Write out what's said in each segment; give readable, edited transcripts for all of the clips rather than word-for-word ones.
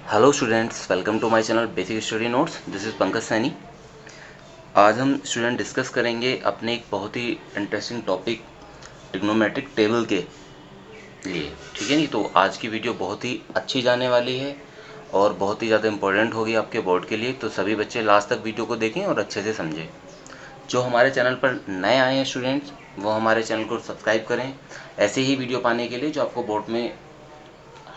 Hello students, welcome to my channel basic study notes. This is Pankaj Saini. आज हम student discuss करेंगे अपने एक बहुत ही इंटरेस्टिंग टॉपिक ट्रिग्नोमेट्रिक टेबल के लिए। ठीक है नी, तो आज की वीडियो बहुत ही अच्छी जाने वाली है और बहुत ही ज़्यादा इंपॉर्टेंट होगी आपके बोर्ड के लिए। तो सभी बच्चे लास्ट तक वीडियो को देखें और अच्छे से समझें। जो हमारे चैनल पर नए आए हैं स्टूडेंट्स, वो हमारे चैनल को सब्सक्राइब करें ऐसे ही वीडियो पाने के लिए जो आपको बोर्ड में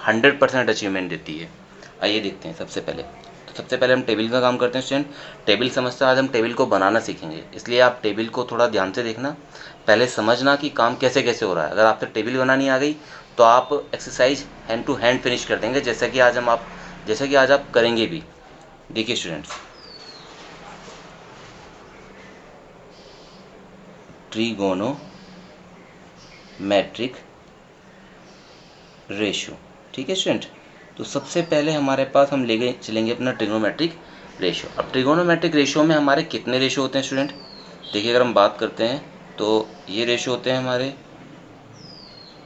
100% अचीवमेंट देती है। आइए देखते हैं। सबसे पहले हम टेबल का काम करते हैं स्टूडेंट। टेबल समझते हैं, आज हम टेबल को बनाना सीखेंगे, इसलिए आप टेबल को थोड़ा ध्यान से देखना, पहले समझना कि काम कैसे कैसे हो रहा है। अगर आपसे टेबल बनानी आ गई तो आप exercise hand to hand finish कर देंगे, जैसा कि आज आप करेंगे भी। देखिए स्टूडेंट्स, ट्रिगोनोमेट्रिक रेशियो। ठीक है स्टूडेंट, तो सबसे पहले हमारे पास हम लेके चलेंगे अपना ट्रिगोनोमेट्रिक रेशियो। अब ट्रिगोनोमेट्रिक रेशियो में हमारे कितने रेशियो होते हैं स्टूडेंट? देखिए, अगर हम बात करते हैं तो ये रेशियो होते हैं हमारे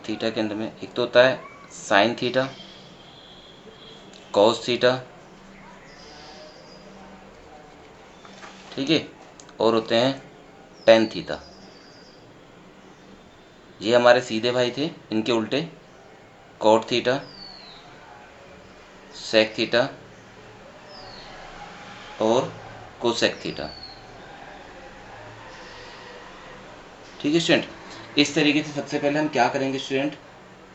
थीटा के अंदर में। एक तो होता है साइन थीटा, कॉस थीटा, ठीक है, और होते हैं टेन थीटा। ये हमारे सीधे भाई थे, इनके उल्टे कॉट थीटा, सेक थीटा और कोसेक थीटा। ठीक है स्टूडेंट, इस तरीके से सबसे पहले हम क्या करेंगे स्टूडेंट,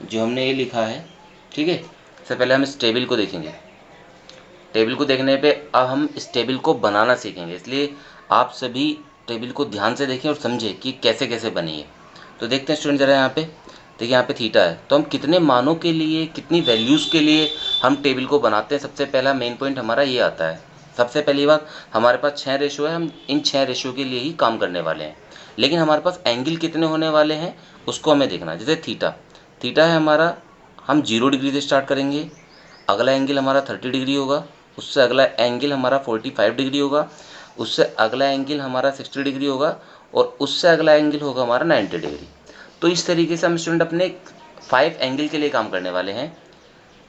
जो हमने ये लिखा है, ठीक है, सबसे पहले हम इस टेबल को देखेंगे। टेबल को देखने पे अब हम इस टेबल को बनाना सीखेंगे, इसलिए आप सभी टेबल को ध्यान से देखें और समझें कि कैसे कैसे बनी है। तो देखते हैं स्टूडेंट, ज़रा यहाँ पे देखिए, यहाँ पे थीटा है, तो हम कितने मानों के लिए, कितनी वैल्यूज़ के लिए हम टेबल को बनाते हैं। सबसे पहला मेन पॉइंट हमारा ये आता है। सबसे पहली बात, हमारे पास 6 रेशो है, हम इन 6 रेशो के लिए ही काम करने वाले हैं। लेकिन हमारे पास एंगल कितने होने वाले हैं उसको हमें देखना है। जैसे थीटा है हमारा, हम 0 डिग्री से स्टार्ट करेंगे, अगला एंगल हमारा 30 डिग्री होगा, उससे अगला एंगल हमारा 45 डिग्री होगा, उससे अगला एंगल हमारा 60 डिग्री होगा और उससे अगला एंगल होगा हमारा 90 डिग्री। तो इस तरीके से हम स्टूडेंट अपने 5 एंगल के लिए काम करने वाले हैं,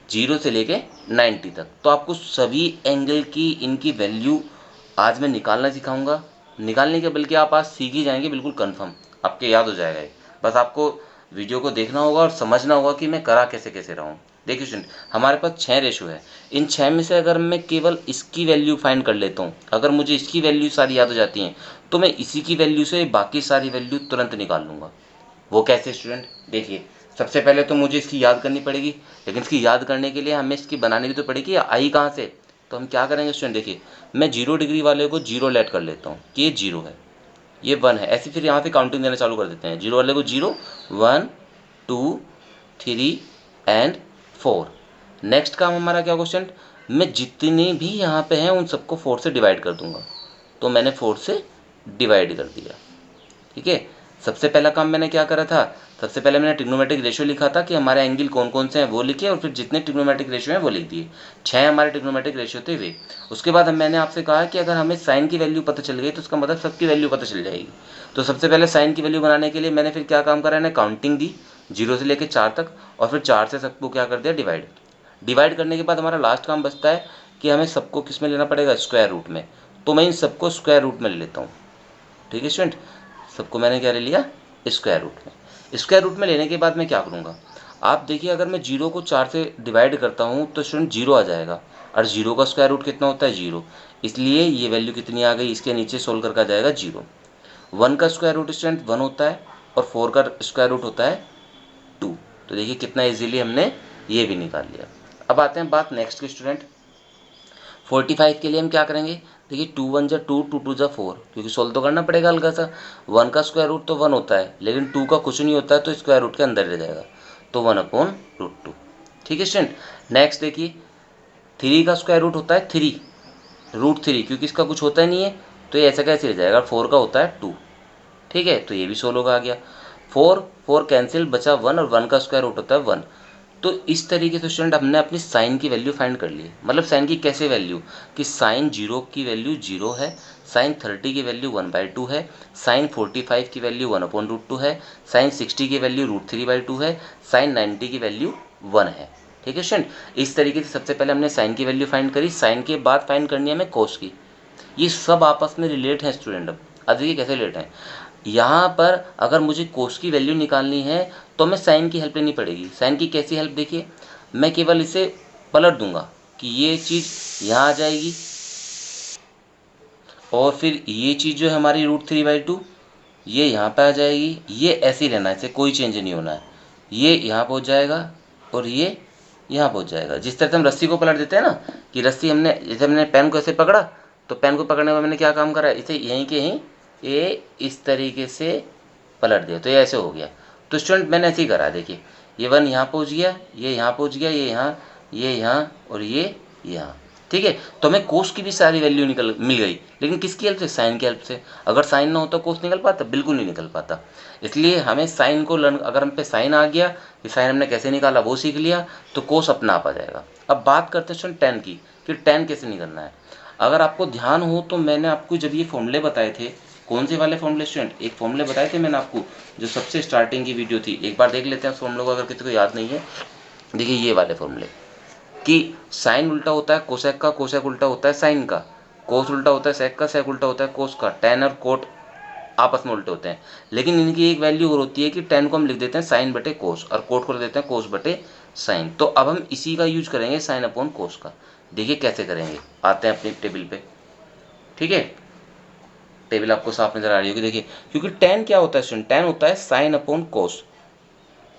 0 से लेके 90 तक। तो आपको सभी एंगल की इनकी वैल्यू आज मैं निकालना सिखाऊंगा। निकालने के बल्कि आप आज सीख ही जाएंगे, बिल्कुल कंफर्म आपके याद हो जाएगा ये। बस आपको वीडियो को देखना होगा और समझना होगा कि मैं करा कैसे कैसे रहा हूँ। देखिए स्टूडेंट, हमारे पास 6 रेशो है। इन 6 में से अगर मैं केवल इसकी वैल्यू फाइंड कर लेता हूँ, अगर मुझे इसकी वैल्यू सारी याद हो जाती हैं, तो मैं इसी की वैल्यू से बाकी सारी वैल्यू तुरंत निकाल लूँगा। वो कैसे स्टूडेंट? देखिए, सबसे पहले तो मुझे इसकी याद करनी पड़ेगी, लेकिन इसकी याद करने के लिए हमें इसकी बनाने भी तो पड़ेगी। आई कहाँ से? तो हम क्या करेंगे स्टूडेंट, देखिए, मैं 0 डिग्री वाले को 0 लेट कर लेता हूँ कि ये 0 है, ये 1 है। ऐसे फिर यहाँ से काउंटिंग देना चालू कर देते हैं। 0 वाले को 0, 1, 2, 3 एंड 4। नेक्स्ट काम हमारा क्या क्वेश्चन, मैं जितने भी यहाँ पे हैं उन सबको 4 से डिवाइड कर दूंगा। तो मैंने 4 से डिवाइड कर दिया। ठीक है, सबसे पहला काम मैंने क्या करा था, सबसे पहले मैंने ट्रिग्नोमेट्रिक रेशियो लिखा था कि हमारे एंगल कौन कौन से हैं वो लिखे, और फिर जितने ट्रिग्नोमेट्रिक रेशियो हैं वो लिख दिए। 6 हमारे ट्रिग्नोमेट्रिक रेशियो थे वे। उसके बाद मैंने आपसे कहा कि अगर हमें साइन की वैल्यू पता चल गई तो उसका मतलब सबकी वैल्यू पता चल जाएगी। तो सबसे पहले साइन की वैल्यू बनाने के लिए मैंने फिर क्या काम करा, मैंने काउंटिंग दी 0 से लेकर 4 तक, और फिर 4 से सबको क्या कर दिया, डिवाइड करने के बाद हमारा लास्ट काम बचता है कि हमें सबको किस में लेना पड़ेगा, स्क्वायर रूट में। तो मैं इन सबको स्क्वायर रूट में ले लेता हूँ। ठीक है स्टूडेंट, सबको मैंने क्या ले लिया, स्क्वायर रूट में। स्क्वायर रूट में लेने के बाद मैं क्या करूँगा, आप देखिए, अगर मैं 0 को 4 से डिवाइड करता हूँ तो स्टूडेंट 0 आ जाएगा, और 0 का स्क्वायर रूट कितना होता है, 0। इसलिए ये वैल्यू कितनी आ गई, इसके नीचे सोल्व करके आ जाएगा 0। 1 का स्क्वायर रूट स्टूडेंट 1 होता है, और 4 का स्क्वायर रूट होता है 2। तो देखिए कितना ईजिली हमने ये भी निकाल लिया। अब आते हैं बात नेक्स्ट की स्टूडेंट, 45 के लिए हम क्या करेंगे, देखिए 2 1 जा 2, 2 2 जा 4, क्योंकि सोल्व तो करना पड़ेगा हल्का सा। 1 का स्क्वायर रूट तो 1 होता है, लेकिन 2 का कुछ नहीं होता है, तो स्क्वायर रूट के अंदर रह जाएगा, तो 1/√2। ठीक है स्टूडेंट, नेक्स्ट देखिए, 3 का स्क्वायर रूट होता है 3√3, क्योंकि इसका कुछ होता ही नहीं है, तो ये ऐसा कैसे रह जाएगा। 4 का होता है 2। ठीक है, तो ये भी सोल्व होगा, आ गया। 4 कैंसिल, बचा 1, और 1 का स्क्वायर रूट होता है 1। तो इस तरीके से स्टूडेंट हमने अपनी साइन की वैल्यू फाइंड कर ली। मतलब साइन की कैसे वैल्यू, कि साइन 0 की वैल्यू 0 है, साइन 30 की वैल्यू 1/2 है, साइन 45 की वैल्यू 1/√2 है, साइन 60 की वैल्यू √3/2 है, साइन 90 की वैल्यू 1 है। ठीक है स्टूडेंट। इस तरीके से सबसे पहले हमने साइन की वैल्यू फाइंड करी, साइन के बाद फाइंड करनी है हमें कोस की। ये सब आपस में रिलेट हैं स्टूडेंट। अब देखिए कैसे रिलेट हैं। यहाँ पर अगर मुझे कोस की वैल्यू निकालनी है तो हमें साइन की हेल्प लेनी पड़ेगी। साइन की कैसी हेल्प, देखिए मैं केवल इसे पलट दूंगा कि ये चीज़ यहाँ आ जाएगी और फिर ये चीज़ जो है हमारी √3/2 ये यहाँ पे आ जाएगी। ये ऐसे ही रहना है, इसे कोई चेंज नहीं होना है। ये यहाँ पहुँच जाएगा और ये यहाँ पहुँच जाएगा। जिस तरह से हम रस्सी को पलट देते हैं ना, कि रस्सी हमने जैसे हमने पेन को ऐसे पकड़ा तो पेन को पकड़ने में मैंने क्या काम करा, इसे यहीं के यहीं ये इस तरीके से पलट दिया तो ये ऐसे हो गया। तो स्टूडेंट मैंने ऐसे ही करा, देखिए ये 1 यहाँ पहुँच गया, ये यहाँ पहुँच गया, ये यहाँ और ये यहाँ। ठीक है, तो हमें कोस की भी सारी वैल्यू मिल गई, लेकिन किसकी हेल्प से, साइन की हेल्प से। अगर साइन ना होता कोस निकल पाता, बिल्कुल नहीं निकल पाता। इसलिए हमें साइन को लर्न, अगर हम पे साइन आ गया कि साइन हमने कैसे निकाला वो सीख लिया तो कोस अपना आप आ जाएगा। अब बात करते हैं स्टूडेंट टेन की, कि टेन कैसे निकलना है। अगर आपको ध्यान हो तो मैंने आपको जब ये फॉर्मूले बताए थे, कौन से वाले फॉर्मूले स्टूडेंट, एक फॉर्मूले बताए थे मैंने आपको जो सबसे स्टार्टिंग की वीडियो थी, एक बार देख लेते हैं उस फॉर्मूले को अगर किसी को याद नहीं है। देखिए ये वाले फॉर्मूले कि साइन उल्टा होता है कोसेक का, कोसेक उल्टा होता है साइन का, कोस उल्टा होता है सेक का, सेक उल्टा होता है कोस का, टेन और कोट आपस में उल्टे होते हैं। लेकिन इनकी एक वैल्यू और होती है कि टेन को हम लिख देते हैं साइन बटे कोस और कोट को लिख देते हैं कोस बटे साइन। तो अब हम इसी का यूज करेंगे साइन अपॉन कोस का। देखिए कैसे करेंगे, आते हैं अपनी टेबल पे। ठीक है, टेबल आपको साफ नजर आ रही होगी। देखिए क्योंकि टेन क्या होता है स्टूडेंट, टेन होता है साइन अपॉन कोस,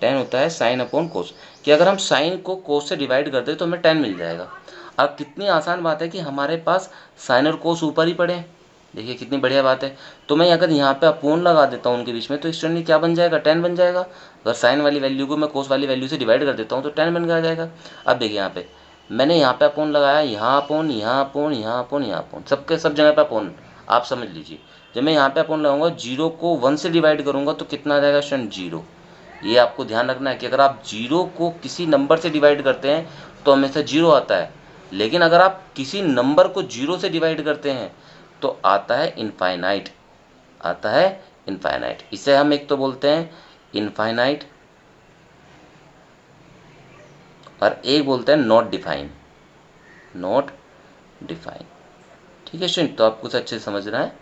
टेन होता है साइन अपॉन कोस, कि अगर हम साइन को कोस से डिवाइड कर दें तो हमें टेन मिल जाएगा। अब कितनी आसान बात है कि हमारे पास साइन और कोस ऊपर ही पड़े हैं। देखिए कितनी बढ़िया बात है। तो मैं अगर यहाँ पे अपोन लगा देता हूँ उनके बीच में तो स्टूडेंट क्या बन जाएगा, टेन बन जाएगा। अगर साइन वाली वैल्यू को मैं कोस वाली वैल्यू से डिवाइड कर देता हूँ तो टेन बन के आ जाएगा। अब देखिए यहाँ पे मैंने यहाँ पे अपोन लगाया, यहाँ अपोन, यहाँ अपोन, यहाँ अपोन, यहाँ अपोन, सबके सब जगह पे अपोन। आप समझ लीजिए जब मैं यहाँ पे अपोन लगाऊंगा, जीरो को 1 से डिवाइड करूंगा तो कितना आ जाएगा स्टूडेंट, 0। ये आपको ध्यान रखना है कि अगर आप जीरो को किसी नंबर से डिवाइड करते हैं तो हमेशा 0 आता है, लेकिन अगर आप किसी नंबर को 0 से डिवाइड करते हैं तो आता है इनफाइनाइट, आता है इनफाइनाइट। इसे हम एक तो बोलते हैं इनफाइनाइट और एक बोलते हैं नॉट डिफाइन, नॉट डिफाइन। ठीक है स्टूडेंट, तो आपको अच्छे से समझना है।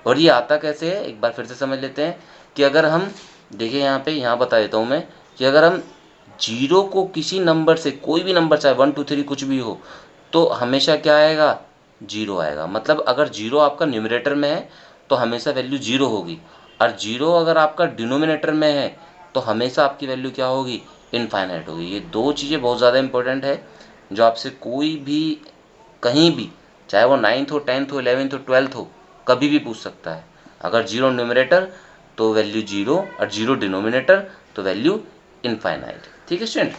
और ये आता कैसे है एक बार फिर से समझ लेते हैं कि अगर हम देखिए यहाँ पे, यहाँ बता देता हूँ मैं कि अगर हम जीरो को किसी नंबर से, कोई भी नंबर चाहे 1 2 3 कुछ भी हो, तो हमेशा क्या आएगा, 0 आएगा। मतलब अगर 0 आपका न्यूमरेटर में है तो हमेशा वैल्यू 0 होगी, और 0 अगर आपका डिनोमिनेटर में है तो हमेशा आपकी वैल्यू क्या होगी, इनफाइनाइट होगी। ये दो चीज़ें बहुत ज़्यादा इंपॉर्टेंट है जो आपसे कोई भी कहीं भी, चाहे वो 9th हो 10th हो 11th हो 12th हो, कभी भी पूछ सकता है। अगर 0 न्यूमरेटर तो वैल्यू 0 और 0 डिनोमिनेटर तो वैल्यू इनफाइनाइट। ठीक है स्टूडेंट,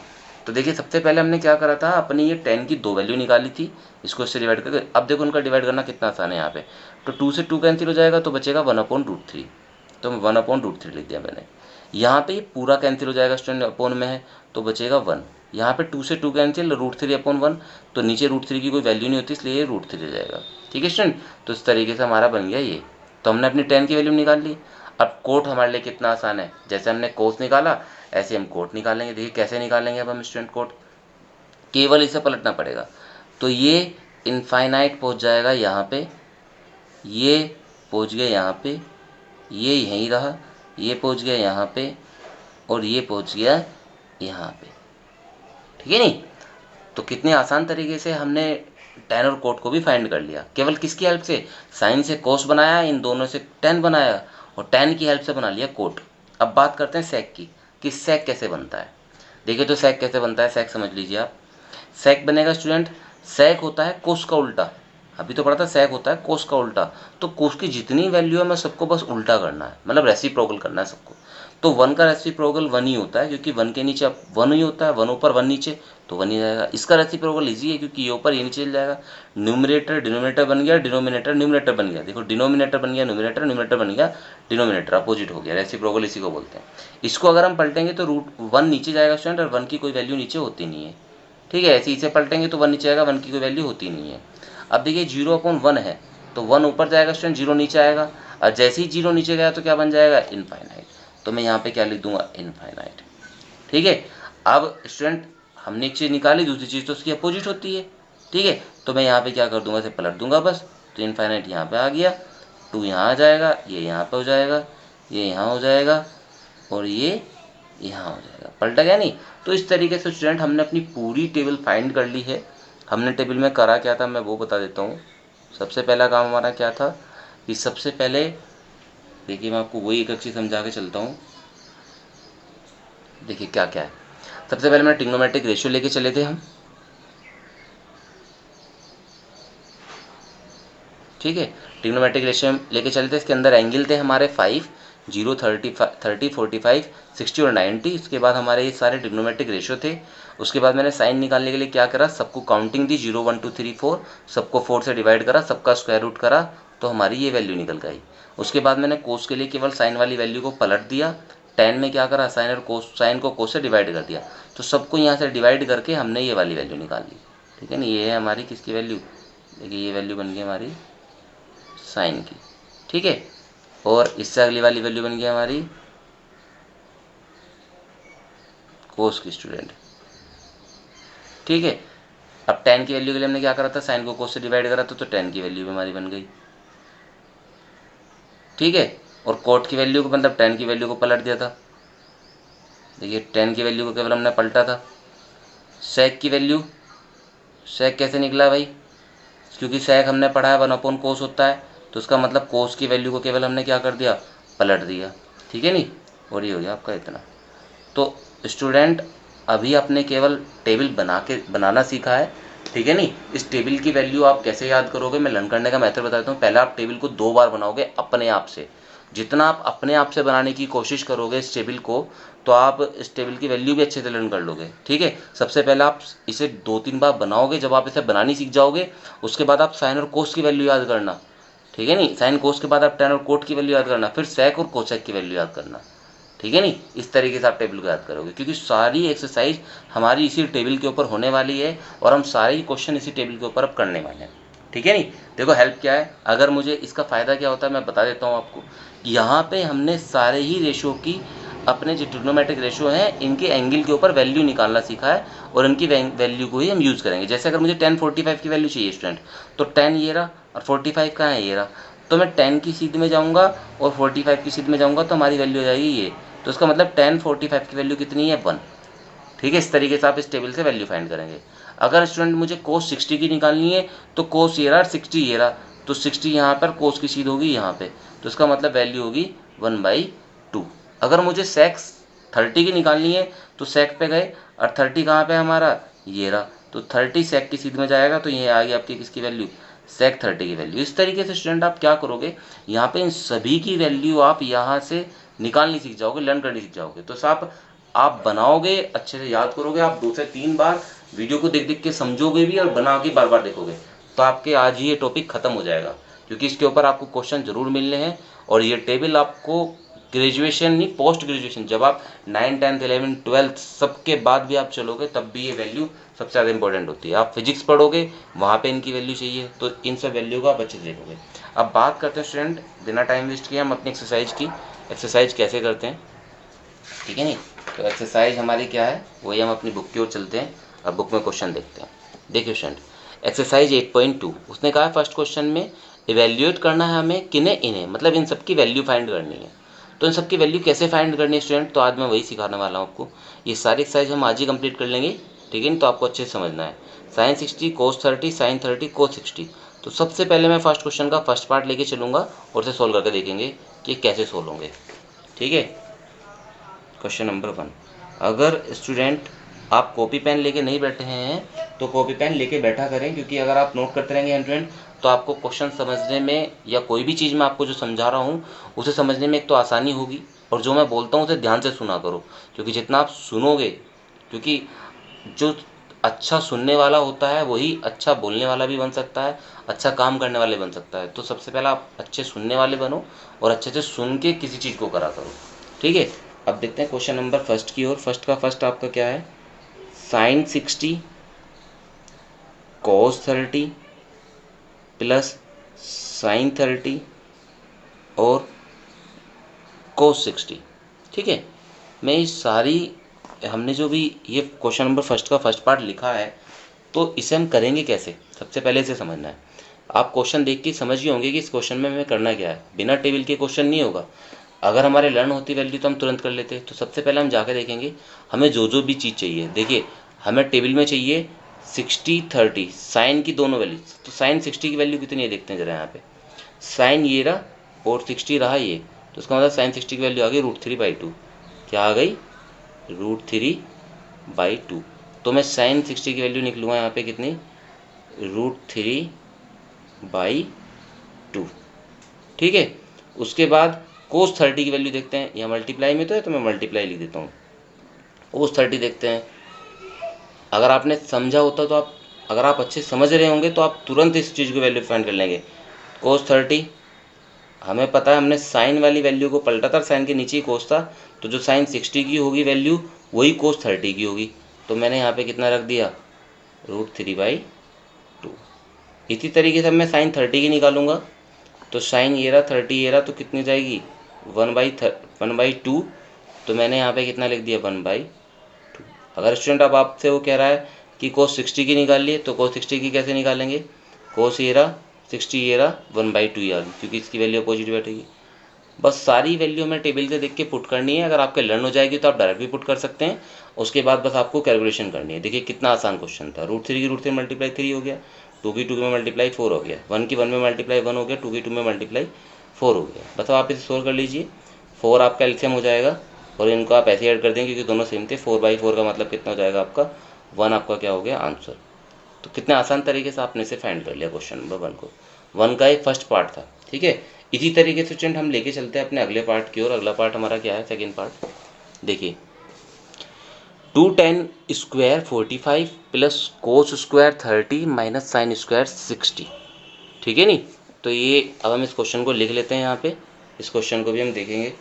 तो देखिए सबसे पहले हमने क्या करा था, अपनी ये 10 की दो वैल्यू निकाली थी, इसको इससे डिवाइड करके। अब देखो उनका डिवाइड करना कितना आसान है। यहाँ पे तो 2 से 2 कैंसिल हो जाएगा तो बचेगा 1/√3, तो 1/√3 लिख दिया मैंने। यहाँ पे ये पूरा कैंसिल हो जाएगा स्टूडेंट, अपोन में है तो बचेगा 1। यहाँ पे 2 से 2 कैंसिल, √3/1, तो नीचे √3 की कोई वैल्यू नहीं होती इसलिए ये √3 हो जाएगा। ठीक है स्टूडेंट, तो इस तरीके से हमारा बन गया ये। तो हमने अपनी 10 की वैल्यू निकाल ली। अब कोट हमारे लिए कितना आसान है, जैसे हमने कोस निकाला ऐसे हम कोट निकालेंगे। देखिए कैसे निकालेंगे अब हम स्टूडेंट कोट, केवल इसे पलटना पड़ेगा। तो ये इनफाइनाइट पहुंच जाएगा यहाँ पे, ये पहुंच गया यहाँ पे, ये यहीं रहा, ये पहुंच गया यहाँ पे और ये पहुंच गया यहाँ पे। ठीक है नहीं, तो कितने आसान तरीके से हमने टेन और कोट को भी फाइंड कर लिया, केवल किसकी हेल्प से, साइन से कोस बनाया, इन दोनों से टेन बनाया और टेन की हेल्प से बना लिया कोट। अब बात करते हैं सेक की, कि सेक कैसे बनता है। देखिए तो सेक कैसे बनता है, सेक समझ लीजिए आप। सेक बनेगा स्टूडेंट, सेक होता है कोस का उल्टा, अभी तो पढ़ा था सेक होता है कोस का उल्टा। तो कोस की जितनी वैल्यू है मैं सबको बस उल्टा करना है, मतलब रेसिप्रोकल करना है सबको। तो 1 का रेसिप्रोकल 1 ही होता है, क्योंकि 1 के नीचे 1 ही होता है, 1 ऊपर 1 नीचे तो 1 ही जाएगा। इसका रेसिप्रोकल इजी है क्योंकि ये ऊपर ये नीचे चल जाएगा। न्यूमरेटर डिनोमिनेटर बन गया, डिनोमिनेटर न्यूमरेटर बन गया। देखो डिनोमिनेटर बन गया न्यूमरेटर, न्यूमरेटर बन गया डिनोमिनेटर, अपोजिट हो गया। रेसिप्रोकल इसी को बोलते हैं। इसको अगर हम पलटेंगे तो √1 नीचे जाएगा स्टूडेंट, और 1 की कोई वैल्यू नीचे होती नहीं है। ठीक है, ऐसे इसे पलटेंगे तो 1 नीचे आएगा, 1 की कोई वैल्यू होती नहीं है। अब देखिए 0/1 है तो 1 ऊपर जाएगा स्टूडेंट, 0 नीचे आएगा, और जैसे ही 0 नीचे गया तो क्या बन जाएगा, इनफाइनाइट। तो मैं यहाँ पे क्या लिख दूंगा, इनफाइनाइट। ठीक है, अब स्टूडेंट हमने एक चीज़ निकाली, दूसरी चीज़ तो उसकी अपोजिट होती है, ठीक है। तो मैं यहाँ पे क्या कर दूंगा, इसे पलट दूंगा बस। तो इनफाइनाइट यहाँ पे आ गया, 2 यहाँ आ जाएगा, ये यहाँ पे हो जाएगा, ये यहाँ हो जाएगा और ये यहाँ हो जाएगा। पलटा गया नहीं? तो इस तरीके से स्टूडेंट हमने अपनी पूरी टेबल फाइंड कर ली है। हमने टेबल में करा क्या था मैं वो बता देता हूँ। सबसे पहला काम हमारा क्या था कि सबसे पहले देखिए मैं आपको वही एक चीज़ समझा के चलता हूँ। देखिए क्या क्या है। सबसे पहले मैं ट्रिग्नोमेट्रिक रेशियो लेके चले थे हम, ठीक है। ट्रिग्नोमेट्रिक रेशियो लेके चले थे, इसके अंदर एंगल थे हमारे 5, 0, 30, 45, 60 और 90। इसके बाद हमारे ये सारे ट्रिग्नोमेट्रिक रेशियो थे। उसके बाद मैंने साइन निकालने के लिए क्या करा, सबको काउंटिंग दी, 0, 1, 2, 3, 4, सबको 4 से डिवाइड करा, सबका स्क्वायर रूट करा, तो हमारी ये वैल्यू निकल गई। उसके बाद मैंने कोस के लिए केवल साइन वाली वैल्यू को पलट दिया, टेन में क्या करा, साइन और कोस, साइन को कोस से डिवाइड कर दिया, तो सबको यहाँ से डिवाइड करके हमने ये वाली वैल्यू निकाल ली, ठीक है ना। ये है हमारी किसकी वैल्यू, देखिए ये वैल्यू बन गई हमारी साइन की, ठीक है। और इससे अगली वाली वैल्यू बन गई हमारी कोस की स्टूडेंट, ठीक है। अब टेन की वैल्यू के लिए हमने क्या करा था, साइन को कोस से डिवाइड करा था, तो टेन की वैल्यू भी हमारी बन गई, ठीक है। और कोट की वैल्यू को मतलब टेन की वैल्यू को पलट दिया था, देखिए टेन की वैल्यू को केवल हमने पलटा था। सेक की वैल्यू, सेक कैसे निकला भाई, क्योंकि सेक हमने पढ़ा है 1/कोस होता है, तो उसका मतलब कोस की वैल्यू को केवल हमने क्या कर दिया, पलट दिया, ठीक है नहीं। और ये हो गया आपका इतना। तो स्टूडेंट अभी आपने केवल टेबल बनाना सीखा है, ठीक है नहीं। इस टेबल की वैल्यू आप कैसे याद करोगे, मैं लर्न करने का मेथड बताता हूँ। पहले आप टेबल को 2 बार बनाओगे अपने आप से। जितना आप अपने आप से बनाने की कोशिश करोगे इस टेबल को, तो आप इस टेबल की वैल्यू भी अच्छे से लर्न कर लोगे, ठीक है। सबसे पहले आप इसे 2-3 बार बनाओगे, जब आप इसे बनानी सीख जाओगे उसके बाद आप साइन और कोस की वैल्यू याद करना, ठीक है नहीं। साइन कोस के बाद आप टेन और कोट की वैल्यू याद करना, फिर सेक और कोसेक की वैल्यू याद करना, ठीक है नहीं। इस तरीके से आप टेबल को याद करोगे, क्योंकि सारी एक्सरसाइज हमारी इसी टेबल के ऊपर होने वाली है और हम सारे ही क्वेश्चन इसी टेबल के ऊपर अब करने वाले हैं, ठीक है नहीं। देखो हेल्प क्या है, अगर मुझे इसका फ़ायदा क्या होता है मैं बता देता हूँ आपको। यहाँ पे हमने सारे ही रेशियो की, अपने जो ट्रिग्नोमेट्रिक रेशियो हैं इनके एंगल के ऊपर वैल्यू निकालना सीखा है, और इनकी वैल्यू को ही हम यूज़ करेंगे। जैसे अगर मुझे 10, 45 की वैल्यू चाहिए स्टूडेंट, तो 10 ये रहा और 45 कहाँ है, ये रहा। तो मैं 10 की सीध में जाऊँगा और 45 की सीध में जाऊँगा, तो हमारी वैल्यू हो जाएगी ये। तो इसका मतलब 10, 45 की वैल्यू कितनी है, 1, ठीक है। इस तरीके से आप इस टेबल से वैल्यू फाइंड करेंगे। अगर स्टूडेंट मुझे कोस 60 की निकालनी है, तो कोस ये रहा, 60 ये रहा, तो 60 यहाँ पर, कोस की सीध होगी यहाँ पे, तो इसका मतलब वैल्यू होगी 1/2। अगर मुझे सेक 30 की निकालनी है, तो सेक पे गए और 30 कहाँ पे हमारा, ये रहा, तो 30 सेक की सीध में जाएगा, तो ये आ गई आपकी किसकी वैल्यू, सेक 30 की वैल्यू। इस तरीके से स्टूडेंट आप क्या करोगे, यहाँ पे इन सभी की वैल्यू आप यहाँ से निकालनी सीख जाओगे, लर्न करनी सीख जाओगे। तो साहब आप बनाओगे, अच्छे से याद करोगे, आप 2 से 3 बार वीडियो को देख देख के समझोगे भी और बना के बार बार देखोगे, तो आपके आज ही ये टॉपिक खत्म हो जाएगा, क्योंकि इसके ऊपर आपको क्वेश्चन जरूर मिलने हैं। और ये टेबल आपको ग्रेजुएशन नहीं, पोस्ट ग्रेजुएशन, जब आप 9, 10, 11, 12 सबके बाद भी आप चलोगे, तब भी ये वैल्यू सबसे ज़्यादा इंपॉर्टेंट होती है। आप फिजिक्स पढ़ोगे, वहाँ पे इनकी वैल्यू चाहिए, तो इन सब वैल्यू को आप अच्छे से देखोगे। अब बात करते हैं स्टूडेंट, बिना टाइम वेस्ट किए हम अपनी एक्सरसाइज की, एक्सरसाइज कैसे करते हैं, ठीक है नहीं। तो एक्सरसाइज हमारी क्या है, वही हम अपनी बुक की ओर चलते हैं। अब बुक में क्वेश्चन देखते हैं। देखिए स्टूडेंट, एक्सरसाइज 8.2 उसने कहा है फर्स्ट क्वेश्चन में इवेल्यूएट करना है हमें किन्हें इन्हें, मतलब इन सब की वैल्यू फाइंड करनी है। तो इन सब की वैल्यू कैसे फाइंड करनी है स्टूडेंट, तो आज मैं वही सिखाने वाला हूँ आपको। ये सारी एक्सरसाइज हम आज ही कंप्लीट कर लेंगे, ठीक है। तो आपको अच्छे से समझना है। साइन 60 कोस 30 साइन 30 कोस 60। तो सबसे पहले मैं फर्स्ट क्वेश्चन का फर्स्ट पार्ट लेके चलूँगा और उसे सोल्व करके देखेंगे कि कैसे सोल्व होंगे, ठीक है। क्वेश्चन नंबर 1, अगर स्टूडेंट आप कॉपी पेन लेके नहीं बैठे हैं तो कॉपी पेन लेके बैठा करें, क्योंकि अगर आप नोट करते रहेंगे स्टूडेंट तो आपको क्वेश्चन समझने में, या कोई भी चीज़ मैं आपको जो समझा रहा हूँ उसे समझने में एक तो आसानी होगी, और जो मैं बोलता हूँ उसे ध्यान से सुना करो, क्योंकि जितना आप सुनोगे, क्योंकि जो अच्छा सुनने वाला होता है वही अच्छा बोलने वाला भी बन सकता है, अच्छा काम करने वाले बन सकता है। तो सबसे पहले आप अच्छे सुनने वाले बनो और अच्छे से सुन के किसी चीज़ को करा करो, ठीक है। अब देखते हैं क्वेश्चन नंबर फर्स्ट की ओर। फर्स्ट का फर्स्ट आपका क्या है, साइन 60 कॉस 30 प्लस साइन 30 और कोस 60, ठीक है। मैं ये सारी हमने जो भी ये क्वेश्चन नंबर फर्स्ट का फर्स्ट पार्ट लिखा है, तो इसे हम करेंगे कैसे, सबसे पहले इसे समझना है। आप क्वेश्चन देख के समझ ही होंगे कि इस क्वेश्चन में हमें करना क्या है। बिना टेबल के क्वेश्चन नहीं होगा। अगर हमारे लर्न होती वैल्यू तो हम तुरंत कर लेते। तो सबसे पहले हम जाकर देखेंगे हमें जो जो भी चीज़ चाहिए। देखिए हमें टेबल में चाहिए 60/30 साइन की दोनों वैल्यू। तो साइन 60 की वैल्यू कितनी है देखते हैं जरा। यहाँ पे साइन ये रहा और 60 रहा ये, तो उसका मतलब साइन 60 की वैल्यू आ गई √3/2। क्या आ गई? √3/2। तो मैं साइन 60 की वैल्यू निकलूँगा यहाँ पे कितनी? √3/2। ठीक है। उसके बाद कोस 30 की वैल्यू देखते हैं। यहाँ मल्टीप्लाई में तो है तो मैं मल्टीप्लाई लिख देता हूँ। कोस 30 देखते हैं। अगर आपने समझा होता तो आप, अगर आप अच्छे समझ रहे होंगे तो आप तुरंत इस चीज़ की वैल्यू फाइंड कर लेंगे। कोस 30 हमें पता है, हमने साइन वाली वैल्यू को पलटा था, साइन के नीचे ही कोस था, तो जो साइन 60 की होगी वैल्यू वही कोस 30 की होगी। तो मैंने यहाँ पे कितना रख दिया? √3/2। इसी तरीके से मैं साइन 30 की निकालूंगा। तो साइन ये रहा 30 ये रहा, तो कितनी जाएगी? 1/2। तो मैंने यहाँ पे कितना लिख दिया? 1/2। अगर स्टूडेंट अब आपसे वो कह रहा है कि कोस 60 की निकाल लिए, तो कोस 60 की कैसे निकालेंगे? कोस ये रहा 60 ये रहा 1/2 ही आ गई, क्योंकि इसकी वैल्यू अपोजिट बैठेगी। बस सारी वैल्यू हमें टेबल से देख के पुट करनी है। अगर आपके लर्न हो जाएगी तो आप डायरेक्ट भी पुट कर सकते हैं। उसके बाद बस आपको कैलकुलेशन करनी है। देखिए कितना आसान क्वेश्चन था। √3 की √3 मल्टीप्लाई 3 हो गया, 2 की 2 में मल्टीप्लाई 4 हो गया, 1 की 1 में मल्टीप्लाई 1 हो गया, 2 की 2 में मल्टीप्लाई 4 हो गया। बस आप इसे सोल्व कर लीजिए। 4 आपका एलसीएम हो जाएगा और इनको आप ऐसे ऐड कर देंगे क्योंकि दोनों सेम थे। 4/4 का मतलब कितना हो जाएगा आपका? 1 आपका क्या हो गया? आंसर। तो कितने आसान तरीके से आपने इसे फाइंड कर लिया क्वेश्चन नंबर 1 को। 1 का एक फर्स्ट पार्ट था। ठीक है। इसी तरीके से स्टूडेंट हम लेके चलते हैं अपने अगले पार्ट की ओर। अगला पार्ट हमारा क्या है? Second part. देखिए 2tan² 45 plus cos square 30 minus sine square 60। ठीक है नी। तो ये अब हम इस क्वेश्चन को लिख लेते हैं यहाँ पे। इस क्वेश्चन को भी हम देखेंगे।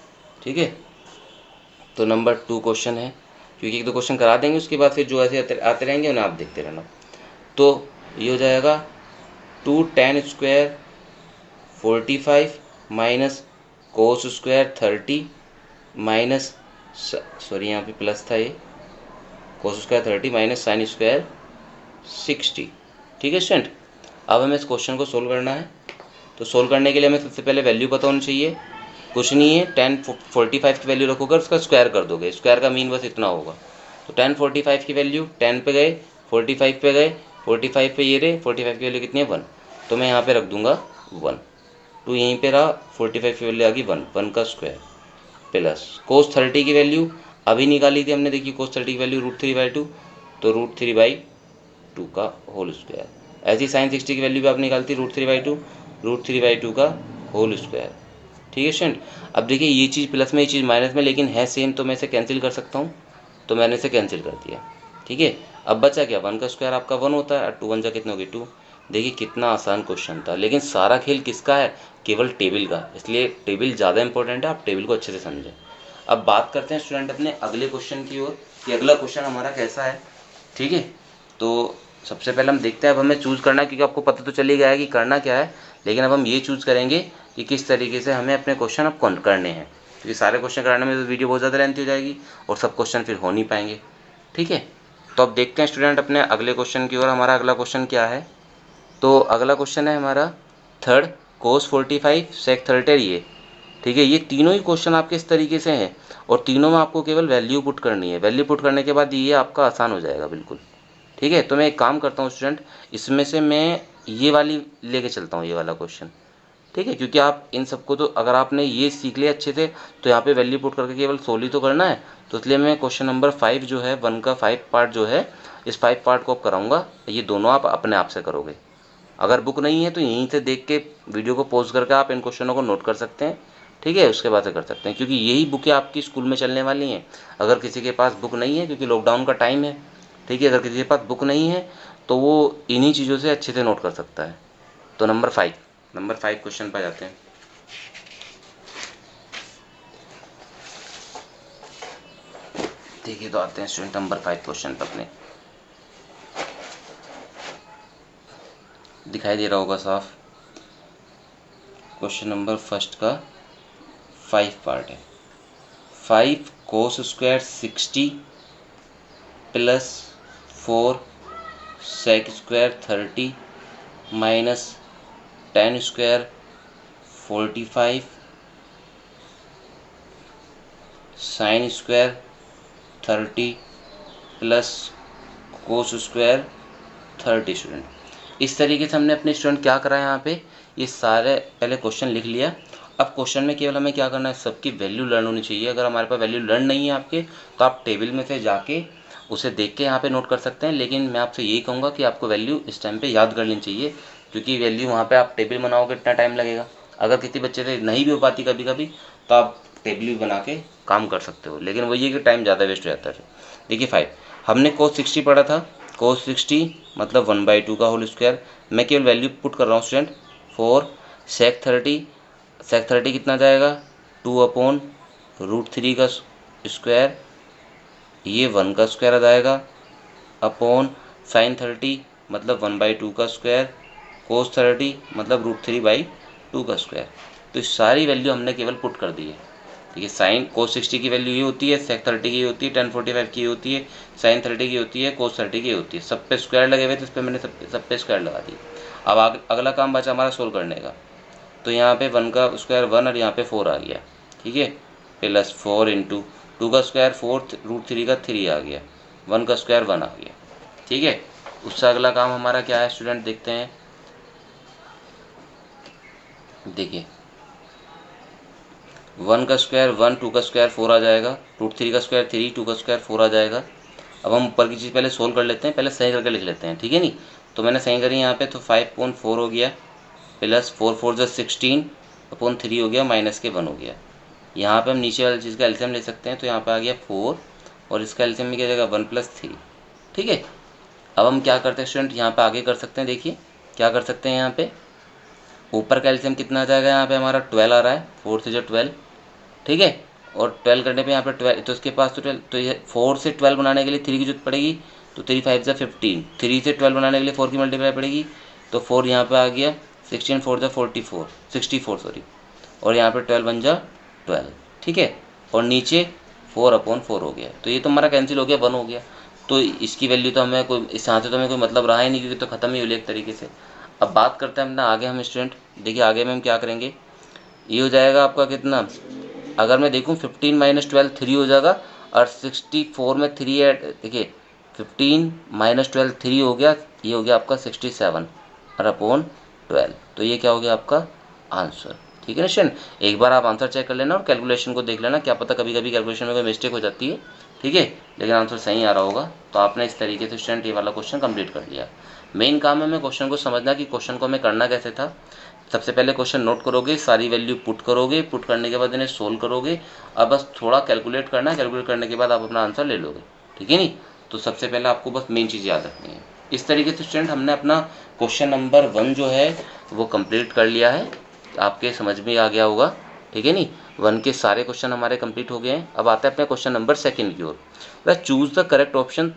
ठीक है। तो नंबर 2 क्वेश्चन है, क्योंकि एक दो क्वेश्चन करा देंगे उसके बाद फिर जो ऐसे आते रहेंगे उन्हें आप देखते रहना। तो ये हो जाएगा 2tan² 45 minus cos square 30 minus, sorry यहाँ पे प्लस था, ये कोस स्क्वायर 30 माइनस साइन स्क्वायर 60। ठीक है स्टूडेंट। अब हमें इस क्वेश्चन को सोल्व करना है। तो सोल्व करने के लिए हमें सबसे पहले वैल्यू पता होनी चाहिए। कुछ नहीं है, tan 45 की वैल्यू रखोगे उसका स्क्वायर कर दोगे। स्क्वायर का मीन बस इतना होगा। तो tan 45 की वैल्यू 10 पे गए, 45 पे गए, 45 पे ये रहे, 45 की वैल्यू कितनी है? 1। तो मैं यहाँ पे रख दूंगा 1। तो यहीं पे रहा 45 की वैल्यू आ गई 1 का स्क्वायर प्लस कोस 30 की वैल्यू अभी निकाली थी हमने। देखिए कोस 30 की वैल्यू √3/2, तो √3/2 का होल स्क्वायर। ऐसी साइन 60 की वैल्यू भी आप निकालती √3/2, √3/2 का होल स्क्वायर। ठीक है स्टूडेंट। अब देखिए ये चीज़ प्लस में, ये चीज़ माइनस में, लेकिन है सेम, तो मैं इसे कैंसिल कर सकता हूँ। तो मैंने इसे कैंसिल कर दिया। ठीक है। अब बचा क्या? 1 का स्क्वायर आपका 1 होता है और 2 1 जा कितने हो गए? 2। देखिए कितना आसान क्वेश्चन था, लेकिन सारा खेल किसका है? केवल टेबल का। इसलिए टेबल ज़्यादा इंपॉर्टेंट है, आप टेबल को अच्छे से समझें। अब बात करते हैं स्टूडेंट अपने अगले क्वेश्चन की ओर कि अगला क्वेश्चन हमारा कैसा है। ठीक है। तो सबसे पहले हम देखते हैं। अब हमें चूज़ करना है, क्योंकि आपको पता तो चल ही गया है कि करना क्या है, लेकिन अब हम ये चूज़ करेंगे कि किस तरीके से हमें अपने क्वेश्चन अब करने हैं, क्योंकि सारे क्वेश्चन कराने में तो वीडियो बहुत ज़्यादा लेंथी हो जाएगी और सब क्वेश्चन फिर हो नहीं पाएंगे। ठीक है। तो अब देखते हैं स्टूडेंट अपने अगले क्वेश्चन की ओर। हमारा अगला क्वेश्चन क्या है? तो अगला क्वेश्चन है हमारा थर्ड, कोस 45 सेक 30 ये। ठीक है। ये तीनों ही क्वेश्चन आपके इस तरीके से हैं और तीनों में आपको केवल वैल्यू पुट करनी है। वैल्यू पुट करने के बाद ये आपका आसान हो जाएगा बिल्कुल। ठीक है। तो मैं एक काम करता हूँ स्टूडेंट, इसमें से मैं ये वाली लेके चलता हूँ, ये वाला क्वेश्चन। ठीक है। क्योंकि आप इन सबको, तो अगर आपने ये सीख लिया अच्छे से, तो यहाँ पे वैल्यू पुट करके केवल सोल्व ही तो करना है। तो इसलिए मैं क्वेश्चन नंबर 5 जो है, 1 का 5 पार्ट जो है, इस 5 पार्ट को आप कराऊंगा। ये दोनों आप अपने आप से करोगे। अगर बुक नहीं है तो यहीं से देख के वीडियो को पॉज करके आप इन क्वेश्चनों को नोट कर सकते हैं। ठीक है। उसके बाद से कर सकते हैं, क्योंकि यही बुकें आपकी स्कूल में चलने वाली हैं। अगर किसी के पास बुक नहीं है, क्योंकि लॉकडाउन का टाइम है, ठीक है, अगर किसी के पास बुक नहीं है तो वो इन्हीं चीज़ों से अच्छे से नोट कर सकता है। तो नंबर 5 क्वेश्चन पर जाते हैं। देखिए तो आते हैं स्टूडेंट नंबर 5 क्वेश्चन पर अपने। दिखाई दे रहा होगा साफ। क्वेश्चन नंबर फर्स्ट का 5 पार्ट है। 5 cos square 60 plus 4 sec square 30 minus 10 square 45 sine square 30 plus cos square 30 student. इस तरीके से हमने अपने स्टूडेंट क्या करा है यहाँ पे, ये सारे पहले क्वेश्चन लिख लिया। अब क्वेश्चन में केवल हमें क्या करना है, सबकी वैल्यू लर्न होनी चाहिए। अगर हमारे पास वैल्यू लर्न नहीं है आपके, तो आप टेबल में से जाके उसे देख के यहाँ पे नोट कर सकते हैं। लेकिन मैं आपसे यही कहूँगा कि आपको वैल्यू इस टाइम पे याद कर लेनी चाहिए, क्योंकि वैल्यू वहाँ पे आप टेबल बनाओगे इतना टाइम लगेगा। अगर किसी बच्चे से नहीं भी हो पाती कभी कभी, तो आप टेबल भी बना के काम कर सकते हो, लेकिन वही है कि टाइम ज़्यादा वेस्ट हो जाता है। देखिए 5 हमने cos 60 पढ़ा था, cos 60 मतलब 1/2 का होल स्क्वायर। मैं केवल वैल्यू पुट कर रहा हूँ स्टूडेंट। 4 सेक 30 कितना जाएगा, 2/√3 का स्क्वायर, ये 1 का स्क्वायर आ जाएगा, अपॉन साइन 30 मतलब 1/2 का स्क्वायर, कोस 30 मतलब √3/2 का स्क्वायर। तो इस सारी वैल्यू हमने केवल पुट कर दी है। ठीक है, साइन कोस 60 की वैल्यू ये होती है, सेक 30 की होती है, tan 45 की होती है, साइन 30 की होती है, कोस 30 की होती है। सब पे स्क्वायर लगे हुए थे, इस पर मैंने सब पे स्क्वायर लगा दी। अब अगला काम बचा हमारा सोल्व करने का। तो यहाँ पे 1 का स्क्वायर 1 और यहाँ पे 4 आ गया। ठीक है, प्लस 4 इंटू 2 का स्क्वायर 4 √3 का 3 आ गया, 1 का स्क्वायर 1 आ गया। ठीक है, उससे अगला काम हमारा क्या है स्टूडेंट, देखते हैं। देखिए 1 का स्क्वायर 1, 2 का स्क्वायर 4 आ जाएगा, √3 का स्क्वायर 3, 2 का स्क्वायर 4 आ जाएगा। अब हम ऊपर की चीज़ पहले सोल्व कर लेते हैं, पहले सही करके लिख लेते हैं। ठीक है नहीं, तो मैंने सही करी यहाँ पे, तो 5/4 हो गया, प्लस 4 4 जो 16/3 हो गया, माइनस के 1 हो गया। यहाँ पे हम नीचे वाली चीज़ का एलसीएम ले सकते हैं, तो यहाँ पे आ गया 4 और इसका एलसीएम में क्या जाएगा 1 + 3। ठीक है, अब हम क्या करते हैं स्टूडेंट, यहाँ पे आगे कर सकते हैं। देखिए क्या कर सकते हैं, यहाँ पे ऊपर का एलसीएम कितना आ जाएगा, यहाँ पे हमारा 12 आ रहा है, 4 से जो 12। ठीक है, और 12 करने पे यहाँ पे 12, तो इसके पास तो 12, तो ये 4 से 12 बनाने के लिए 3 की जरूरत पड़ेगी, तो 3 5 ज़ा 15। 3 से 12 बनाने के लिए 4 की मल्टीप्लाई पड़ेगी, तो 4 यहाँ पे आ गया, 16 4 ज़ा 44 64 सॉरी, और यहाँ पे 12 1 ज़ा 12। ठीक है, और नीचे 4/4 हो गया, तो ये तो हमारा कैंसिल हो गया, 1 हो गया। तो इसकी वैल्यू तो हमें कोई, इस यहाँ से तो हमें कोई मतलब रहा ही नहीं, क्योंकि तो ख़त्म ही हो लिया एक तरीके से। अब बात करते हैं अपना आगे हम स्टूडेंट। देखिए आगे में हम क्या करेंगे, ये हो जाएगा आपका कितना, अगर मैं देखूँ 15 - 12 3 हो जाएगा, और 64 में 3 ऐड, देखिए 15 - 12 3 हो गया, ये हो गया आपका 67 और अपॉन 12। तो ये क्या हो गया आपका आंसर। ठीक है ना स्टूडेंट, एक बार आप आंसर चेक कर लेना और कैलकुलेशन को देख लेना, क्या पता कभी कभी कैलकुलेशन में कोई मिस्टेक हो जाती है। ठीक है, लेकिन आंसर सही आ रहा होगा। तो आपने इस तरीके से स्टूडेंट ये वाला क्वेश्चन कंप्लीट कर लिया। मेन काम है हमें क्वेश्चन को समझना कि क्वेश्चन को हमें करना कैसे था। सबसे पहले क्वेश्चन नोट करोगे, सारी वैल्यू पुट करोगे, पुट करने के बाद इन्हें सोल्व करोगे। अब बस थोड़ा कैलकुलेट करना है, कैलकुलेट करने के बाद आप अपना आंसर ले लोगे। ठीक है नहीं, तो सबसे पहले आपको बस मेन चीज़ याद रखनी है। इस तरीके से स्टूडेंट हमने अपना क्वेश्चन नंबर 1 जो है वो कंप्लीट कर लिया है, आपके समझ में आ गया होगा। ठीक है नहीं, 1 के सारे क्वेश्चन हमारे कंप्लीट हो गए हैं। अब आते हैं अपने क्वेश्चन नंबर 2 की ओर। Choose the correct option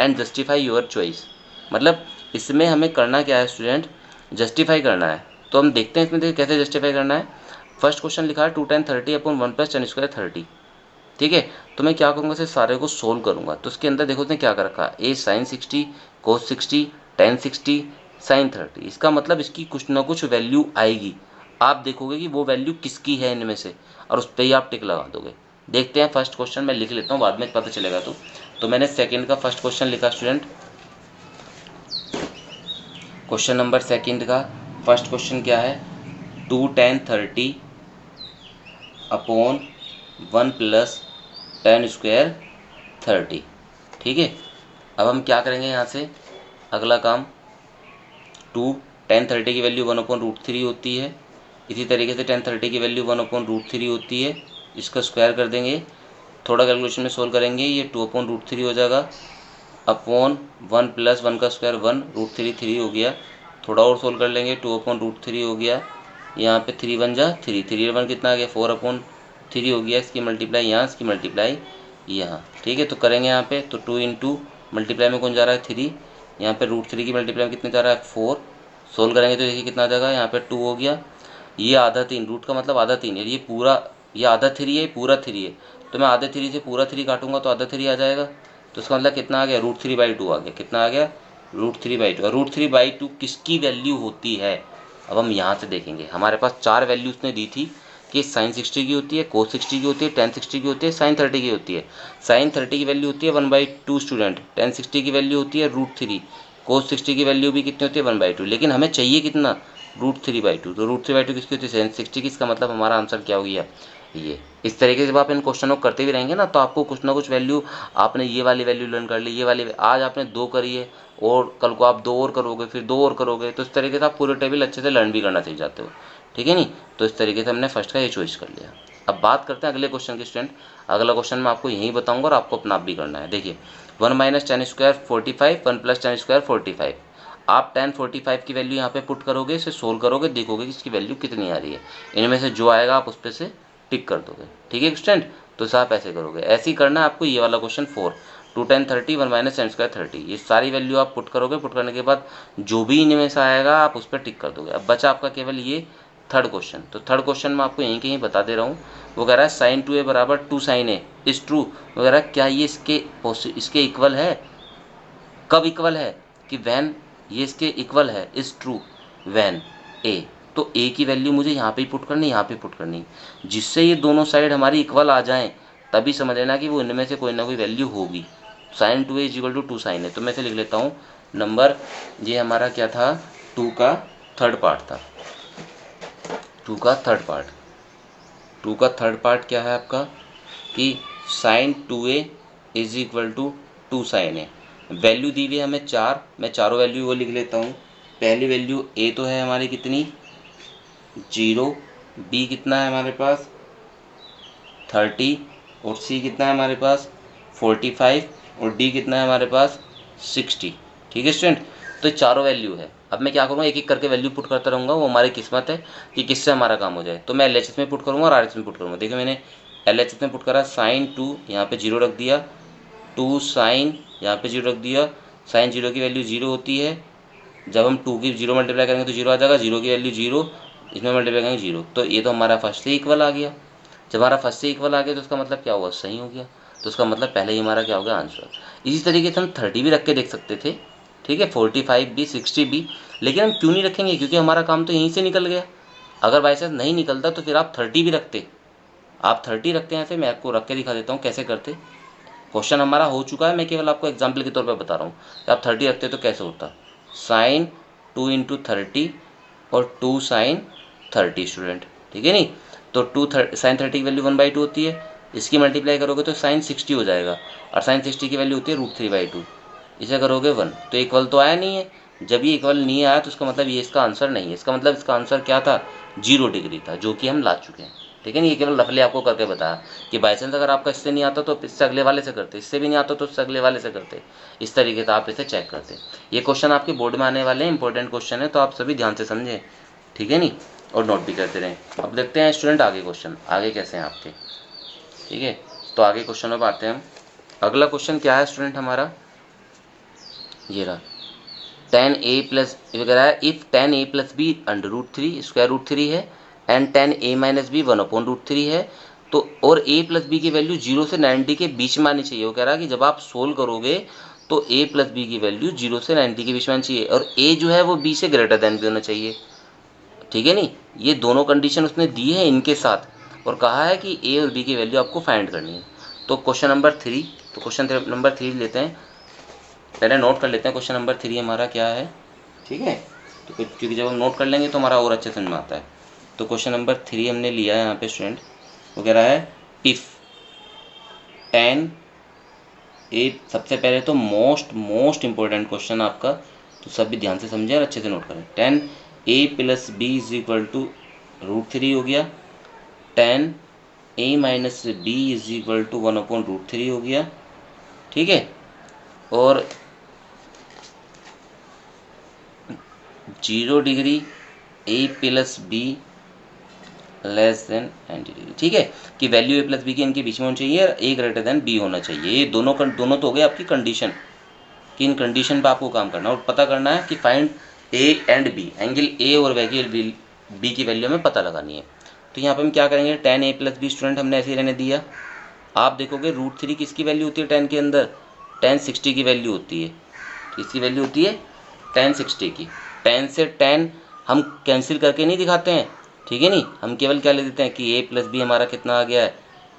and justify your choice. मतलब इसमें हमें करना क्या है स्टूडेंट, जस्टिफाई करना है। तो हम देखते हैं इसमें, देखिए कैसे जस्टिफाई करना है। फर्स्ट क्वेश्चन लिखा है 2 tan 30/1 + tan स्क्वायर 30। ठीक है, तो मैं क्या करूँगा, इसे सारे को सोल्व करूँगा। तो उसके अंदर देखो उसने क्या कर रखा है, ए साइन 60 cos 60 tan 60 साइन 30। इसका मतलब इसकी कुछ ना कुछ वैल्यू आएगी। आप देखोगे कि वो वैल्यू किसकी है इनमें से, और उस पर ही आप टिक लगा दोगे। देखते हैं फर्स्ट क्वेश्चन, मैं लिख लेता हूँ, बाद में पता चलेगा। तो मैंने सेकंड का फर्स्ट क्वेश्चन लिखा स्टूडेंट। क्वेश्चन नंबर सेकंड का फर्स्ट क्वेश्चन क्या है, 2 tan 30/1 + tan स्क्वायर 30। ठीक है, अब हम क्या करेंगे यहाँ से, अगला काम 2 tan 30 की वैल्यू 1/√3 होती है। इसी तरीके से tan 30 की वैल्यू 1/√3 होती है, इसका स्क्वायर कर देंगे। थोड़ा कैलकुलेशन में सोल्व करेंगे, ये 2/√3 हो जाएगा, अपॉन 1 + 1 का स्क्वायर 1 √3 3 हो गया। थोड़ा और सोल्व कर लेंगे, 2/√3 हो गया, यहाँ पे 3 1 जा 3, 3 1 कितना आ गया 4/3 हो गया। इसकी मल्टीप्लाई यहाँ, इसकी मल्टीप्लाई यहाँ। ठीक है, तो करेंगे यहाँ पे, तो 2 × मल्टीप्लाई में कौन जा रहा है 3, यहाँ पे √3 की मल्टीप्लाई में कितने जा रहा है 4। सोल्व करेंगे तो देखिए कितना आ जाएगा, यहाँ पे 2 हो गया, ये आधा 3, रूट का मतलब आधा 3 है, ये पूरा, ये आधा 3 है, पूरा 3 है। तो मैं आधे 3 से पूरा 3 काटूंगा तो आधा 3 आ जाएगा। तो इसका मतलब कितना आ गया, √3/2 आ गया। कितना आ गया, √3/2। और √3/2 किसकी वैल्यू होती है, अब हम यहाँ से देखेंगे। हमारे पास 4 वैल्यू उसने दी थी कि sin 60 की होती है, cos 60 की होती है, tan 60 की होती है, sin 30 की होती है। sin 30 की वैल्यू होती है 1/2 स्टूडेंट, tan 60 की वैल्यू होती है √3, cos 60 की वैल्यू भी कितनी होती है 1/2, लेकिन हमें चाहिए कितना, √3/2। तो √3/2 किसकी होती है, sin 60 की। इसका मतलब हमारा आंसर क्या हो गया, ये। इस तरीके से जब आप इन क्वेश्चनों को करते भी रहेंगे ना, तो आपको कुछ ना कुछ वैल्यू, आपने ये वाली वैल्यू लर्न कर ली, ये वाली, आज आपने 2 करी है और कल को आप 2 और करोगे, फिर 2 और करोगे, तो इस तरीके से आप पूरे टेबल अच्छे से लर्न भी करना सीख जाते हो, ठीक है नहीं। तो इस तरीके से हमने फर्स्ट का ये चॉइस कर लिया। अब बात करते हैं अगले क्वेश्चन की स्टूडेंट। अगला क्वेश्चन मैं आपको यहीं बताऊंगा और आपको अपना आप भी करना है। देखिए 1 - tan² 45, 1 + tan² 45। आप tan 45 की वैल्यू यहाँ पे पुट करोगे, इसे सोल्व करोगे, देखोगे कि इसकी वैल्यू कितनी आ रही है। इनमें से जो आएगा आप उस पर से टिक कर दोगे, ठीक है स्टूडेंट। तो इसे आप ऐसे करोगे, ऐसे ही करना है आपको ये वाला क्वेश्चन 4। 2 tan 30, 1 - tan² 30, ये सारी वैल्यू आप पुट करोगे। पुट करने के बाद जो भी इनमें से आएगा आप उस पर टिक कर दोगे। अब बचा आपका केवल ये थर्ड क्वेश्चन। तो थर्ड क्वेश्चन मैं आपको यहीं कहीं बता दे रहा हूँ। वो कह रहा है sin 2a = 2 sin a is true. वो कह रहा है क्या ये इसके इक्वल है, कब इक्वल है, कि वैन ये इसके इक्वल है, इज ट्रू वैन ए। तो ए की वैल्यू मुझे यहाँ पे पुट करनी, यहाँ पे पुट करनी, जिससे ये दोनों साइड हमारी इक्वल आ जाएं, तभी समझ लेना कि वो इनमें से कोई ना कोई वैल्यू होगी। sin 2a = 2 sin a। तो मैं इसे लिख लेता हूँ नंबर, ये हमारा क्या था, 2 का थर्ड पार्ट था। 2 का थर्ड पार्ट, 2 का थर्ड पार्ट क्या है आपका, कि sin 2a = 2 sin a। Value दी हुई है हमें 4, मैं चारों वैल्यू वो लिख लेता हूँ। पहली वैल्यू a तो है हमारी कितनी, 0, b कितना है हमारे पास 30, और c कितना है हमारे पास 45, और d कितना है हमारे पास 60, ठीक है स्टूडेंट। तो ये चारों वैल्यू है। अब मैं क्या करूँगा, एक एक करके वैल्यू पुट करता रहूँगा, वो हमारी किस्मत है कि किससे हमारा काम हो जाए। तो मैं LHS में पुट करूँगा और RHS में पुट करूँगा। देखिए मैंने LHS में पुट करा, sin 2 यहाँ पे 0 रख दिया, 2 sin यहाँ पे 0 रख दिया। sin 0 की वैल्यू 0 होती है, जब हम 2 की 0 मल्टीप्लाई करेंगे तो 0 आ जाएगा, 0 की वैल्यू 0, इसमें मल्टीप्लाई करेंगे 0। तो ये तो हमारा फर्स्ट से इक्वल आ गया। जब हमारा फर्स्ट से इक्वल आ गया तो उसका मतलब क्या हुआ, सही हो गया। तो उसका मतलब पहले ही हमारा क्या हो गया, आंसर। इसी तरीके से हम 30 भी रख के देख सकते थे, ठीक है, 45 भी, 60 भी, लेकिन हम क्यों नहीं रखेंगे, क्योंकि हमारा काम तो यहीं से निकल गया। अगर बाई चांस नहीं निकलता तो फिर आप 30 भी रखते। आप 30 रखते हैं, फिर मैं आपको रख के दिखा देता हूँ कैसे करते। क्वेश्चन हमारा हो चुका है, मैं केवल आपको एग्जाम्पल के तौर पर बता रहा हूँ कि आप 30 रखते तो कैसे होता। sin 2 × 30 और 2 sin 30 स्टूडेंट, ठीक है नहीं। तो sin 30 की वैल्यू 1/2 होती है, इसकी मल्टीप्लाई करोगे तो sin 60 हो जाएगा, और sin 60 की वैल्यू होती है √3/2। इसे करोगे 1, तो इक्वल तो आया नहीं है। जब ये इक्वल नहीं आया तो इसका मतलब ये इसका आंसर नहीं है। इसका मतलब इसका आंसर क्या था, 0 डिग्री था, जो कि हम ला चुके हैं, ठीक है नहीं। ये केवल रफली आपको करके बताया कि बाई चांस अगर आपका इससे नहीं आता तो इससे अगले वाले से करते, इससे भी नहीं आता तो इससे अगले वाले से करते। इस तरीके से आप इसे चेक करते। ये क्वेश्चन आपके बोर्ड में आने वाले हैं, इंपॉर्टेंट क्वेश्चन है, तो आप सभी ध्यान से समझें, ठीक है नहीं, और नोट भी करते रहें। अब देखते हैं स्टूडेंट आगे क्वेश्चन आगे कैसे हैं आपके, ठीक है। तो आगे क्वेश्चनों पर आते हैं हम। अगला क्वेश्चन क्या है स्टूडेंट हमारा, ये रहा, tan a प्लस, वगैरह है, इफ़ tan a + b √3 √3 है एंड tan a - b 1/√3 है। तो और a + b की वैल्यू 0 से 90 के बीच में आनी चाहिए। वो कह रहा है कि जब आप सोल्व करोगे तो a + b की वैल्यू 0 से 90 के बीच में आनी चाहिए, और a जो है वो b से ग्रेटर देन भी होना चाहिए, ठीक है नहीं। ये दोनों कंडीशन उसने दी है इनके साथ, और कहा है कि a और b की वैल्यू आपको फाइंड करनी है। तो क्वेश्चन नंबर 3, तो क्वेश्चन नंबर 3 लेते हैं, पहले नोट कर लेते हैं क्वेश्चन नंबर 3 हमारा क्या है, ठीक है। तो क्योंकि जब हम नोट कर लेंगे तो हमारा और अच्छे समझ में आता है। तो क्वेश्चन नंबर 3 हमने लिया है यहाँ पे स्टूडेंट, वो कह रहा है इफ़ tan a, सबसे पहले तो मोस्ट इंपॉर्टेंट क्वेश्चन आपका, तो सभी ध्यान से समझें और अच्छे से नोट करें। tan a + b = √3 हो गया, tan a - b = 1/√3 हो गया, ठीक है। और 0 degree a + b less than 90 degree, ठीक है, कि वैल्यू a + b की इनके बीच में होनी चाहिए और a ग्रेटर देन b होना चाहिए। ये दोनों तो हो गए आपकी कंडीशन, कि इन कंडीशन पे आपको काम करना और पता करना है कि find a and b, angle a और एंगल b की वैल्यू हमें पता लगानी है। तो यहाँ पे हम क्या करेंगे, tan a + b स्टूडेंट हमने ऐसे ही रहने दिया। आप देखोगे √3 किसकी वैल्यू होती है tan के अंदर, tan 60 की वैल्यू होती है, किसकी वैल्यू होती है, tan 60 की। tan से tan हम कैंसिल करके नहीं दिखाते हैं, ठीक है नहीं, हम केवल क्या ले देते हैं कि a प्लस बी हमारा कितना आ गया है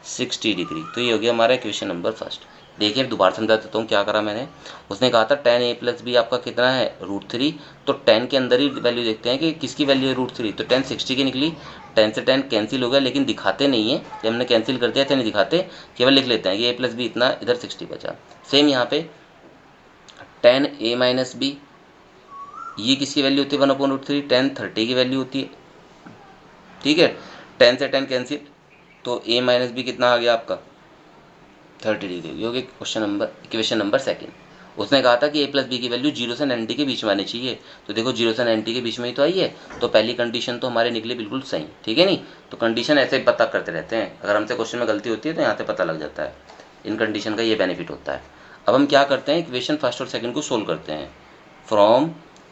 60 डिग्री। तो ये हो गया हमारा इक्वेशन नंबर फर्स्ट। देखिए दोबारा समझा देता हूँ क्या करा मैंने। उसने कहा था tan a प्लस बी आपका कितना है √3, तो tan के अंदर ही वैल्यू देखते हैं कि किसकी वैल्यू है √3, तो tan 60 की निकली। tan से tan कैंसिल हो गया, लेकिन दिखाते नहीं है, जब हमने कैंसिल कर दिया तो नहीं दिखाते, केवल लिख लेते हैं कि a प्लस बी इतना, इधर 60 बचा। सेम यहाँ पे tan a माइनस बी, ये किसकी वैल्यू होती है 1/√3, tan 30 की वैल्यू होती है, ठीक है। tan से tan कैंसिल, तो a माइनस बी कितना आ गया आपका 30 डिग्री। ये हो गया इक्वेशन नंबर सेकंड। उसने कहा था कि a प्लस बी की वैल्यू 0 से 90 के बीच में आनी चाहिए, तो देखो 0 से 90 के बीच में ही तो आई है, तो पहली कंडीशन तो हमारे निकली बिल्कुल सही, ठीक है नहीं। तो कंडीशन ऐसे ही पता करते रहते हैं, अगर हमसे क्वेश्चन में गलती होती है तो यहाँ से पता लग जाता है, इन कंडीशन का ये बेनिफिट होता है। अब हम क्या करते हैं, इक्वेशन फर्स्ट और सेकंड को सोल्व करते हैं। From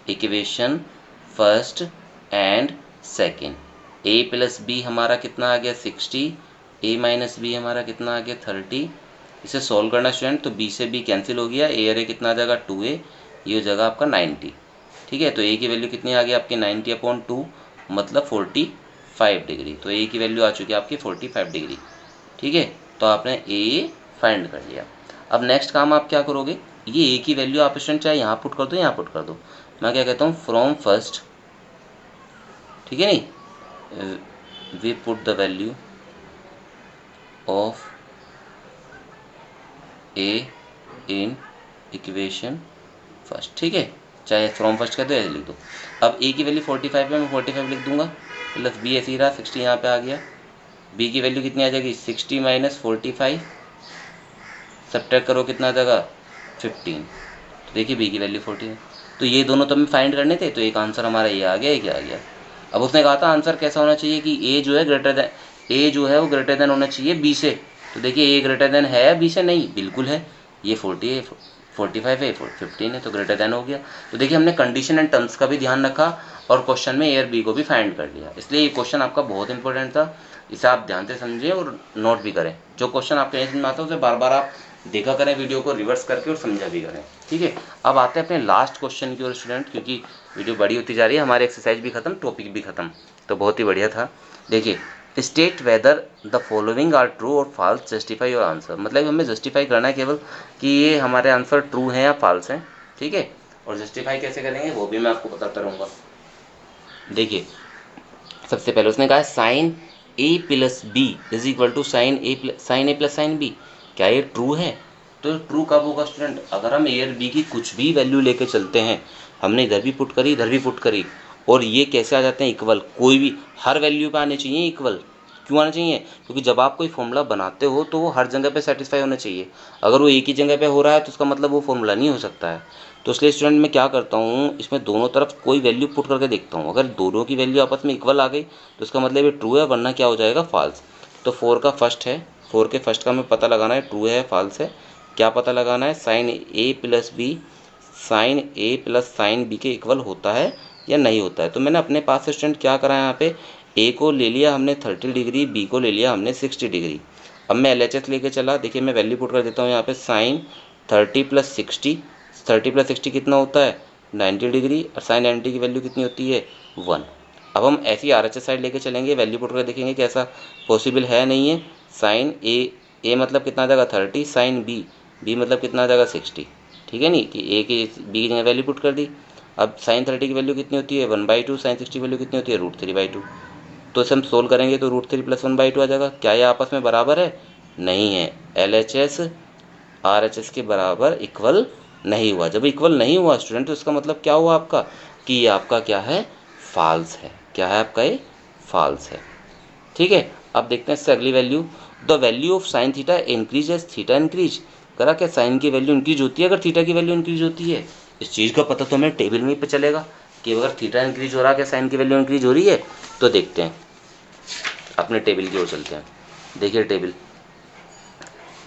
equation first and second, a plus b हमारा कितना आ गया 60, a माइनस बी हमारा कितना आ गया 30। इसे सॉल्व करना स्टूडेंट, तो b से b कैंसिल हो गया, a और a कितना आ जाएगा 2a, ये हो जाएगा आपका 90, ठीक है। तो a की वैल्यू कितनी आ गई आपकी 90/2, मतलब 45 डिग्री। तो a की वैल्यू आ चुकी है आपकी 45 डिग्री, ठीक है। तो आपने a फाइंड कर लिया। अब नेक्स्ट काम आप क्या करोगे, ये a की वैल्यू आप स्टूडेंट चाहे यहाँ पुट कर दो, यहाँ पुट कर दो। मैं क्या कहता हूँ, फ्रॉम फर्स्ट, ठीक है नहीं, we put the value of a in equation first, ठीक है, चाहे फ्रॉम फर्स्ट कर दो, ऐसे लिख दो। अब a की वैल्यू 45 है, मैं 45 लिख दूंगा, प्लस b ऐसे ही रहा, 60 यहाँ पे आ गया। b की वैल्यू कितनी आ जाएगी 60 माइनस 45, सब्ट्रैक्ट करो कितना आ जाएगा 15, तो देखिए b की वैल्यू 40 है। तो ये दोनों तो हमें फाइंड करने थे, तो एक आंसर हमारा ये आ गया, ये क्या आ गया। अब उसने कहा था आंसर कैसा होना चाहिए कि a जो है ग्रेटर देन, a जो है वो ग्रेटर देन होना चाहिए b से। तो देखिए a ग्रेटर देन है b से, नहीं बिल्कुल है, ये 40 है, 45 है, 15 है, तो ग्रेटर देन हो गया। तो देखिए हमने कंडीशन एंड टर्म्स का भी ध्यान रखा और क्वेश्चन में ए और बी को भी फाइंड कर लिया, इसलिए ये क्वेश्चन आपका बहुत इंपॉर्टेंट था। इसे आप ध्यान से समझें और नोट भी करें। जो क्वेश्चन आपके नहीं समझ में आता है उसे बार बार आप देखा करें, वीडियो को रिवर्स करके और समझा भी करें, ठीक है। अब आते हैं अपने लास्ट क्वेश्चन की ओर स्टूडेंट, क्योंकि वीडियो बड़ी होती जा रही है, हमारी एक्सरसाइज भी खत्म, टॉपिक भी खत्म, तो बहुत ही बढ़िया था। देखिए, state whether the following are true और फॉल्स, जस्टिफाई योर आंसर, मतलब हमें जस्टिफाई करना है केवल कि ये हमारे आंसर ट्रू हैं या फॉल्स हैं, ठीक है। और जस्टिफाई कैसे करेंगे वो भी मैं आपको बताता रहूँगा। देखिए सबसे पहले उसने कहा है sine a plus b is equal to sine a plus sine b, क्या ये ट्रू है। तो ट्रू कब होगा स्टूडेंट, अगर हम a और b की कुछ भी वैल्यू लेके चलते हैं, हमने इधर भी पुट करी इधर भी पुट करी, और ये कैसे आ जाते हैं इक्वल, कोई भी हर वैल्यू पे आने चाहिए इक्वल। क्यों आना चाहिए, क्योंकि जब आप कोई फॉर्मूला बनाते हो तो वो हर जगह पे सेटिस्फाई होना चाहिए। अगर वो एक ही जगह पे हो रहा है तो उसका मतलब वो फॉर्मूला नहीं हो सकता है। तो इसलिए स्टूडेंट मैं क्या करता हूँ, इसमें दोनों तरफ कोई वैल्यू पुट करके देखता हूँ, अगर दोनों की वैल्यू आपस में इक्वल आ गई तो इसका मतलब ये ट्रू है, वरना क्या हो जाएगा फॉल्स। तो 4 का फर्स्ट है, 4 के फर्स्ट का हमें पता लगाना है ट्रू है फॉल्स है। क्या पता लगाना है, sign a plus B sign a plus sine B के इक्वल होता है या नहीं होता है। तो मैंने अपने पास से स्टूडेंट क्या करा है, यहाँ पे ए को ले लिया हमने 30 डिग्री, बी को ले लिया हमने 60 डिग्री। अब मैं LHS लेके चला, देखिए मैं वैल्यू पुट कर देता हूँ यहाँ पे, साइन 30 प्लस 60, 30 प्लस 60 कितना होता है 90 डिग्री, और साइन 90 की वैल्यू कितनी होती है 1। अब हम ऐसी RHS साइड लेके चलेंगे, वैल्यू पुट कर देखेंगे कैसा पॉसिबल है नहीं है। साइन ए मतलब कितना आ जाएगा 30, साइन बी मतलब कितना आ जाएगा 60, ठीक है नहीं, कि ए की बी की जगह वैल्यू पुट कर दी। अब साइन 30 की वैल्यू कितनी होती है 1/2, साइन 60 की वैल्यू कितनी होती है √3/2। तो इसे हम सोल्व करेंगे तो √3 + 1/2 आ जाएगा। क्या ये आपस में बराबर है, नहीं है, LHS RHS के बराबर इक्वल नहीं हुआ। जब इक्वल नहीं हुआ स्टूडेंट तो इसका मतलब क्या हुआ आपका, कि ये आपका क्या है फॉल्स है। क्या है आपका, ये फॉल्स है, ठीक है। अब देखते हैं इससे अगली value, the value of sine theta increase as theta increase. करा क्या, साइन की वैल्यू इंक्रीज होती है अगर थीटा की वैल्यू इंक्रीज होती है। इस चीज़ का पता तो हमें टेबल में पे चलेगा कि अगर थीटा इंक्रीज हो रहा है क्या साइन की वैल्यू इंक्रीज हो रही है। तो देखते हैं, अपने टेबल की ओर चलते हैं। देखिए टेबल,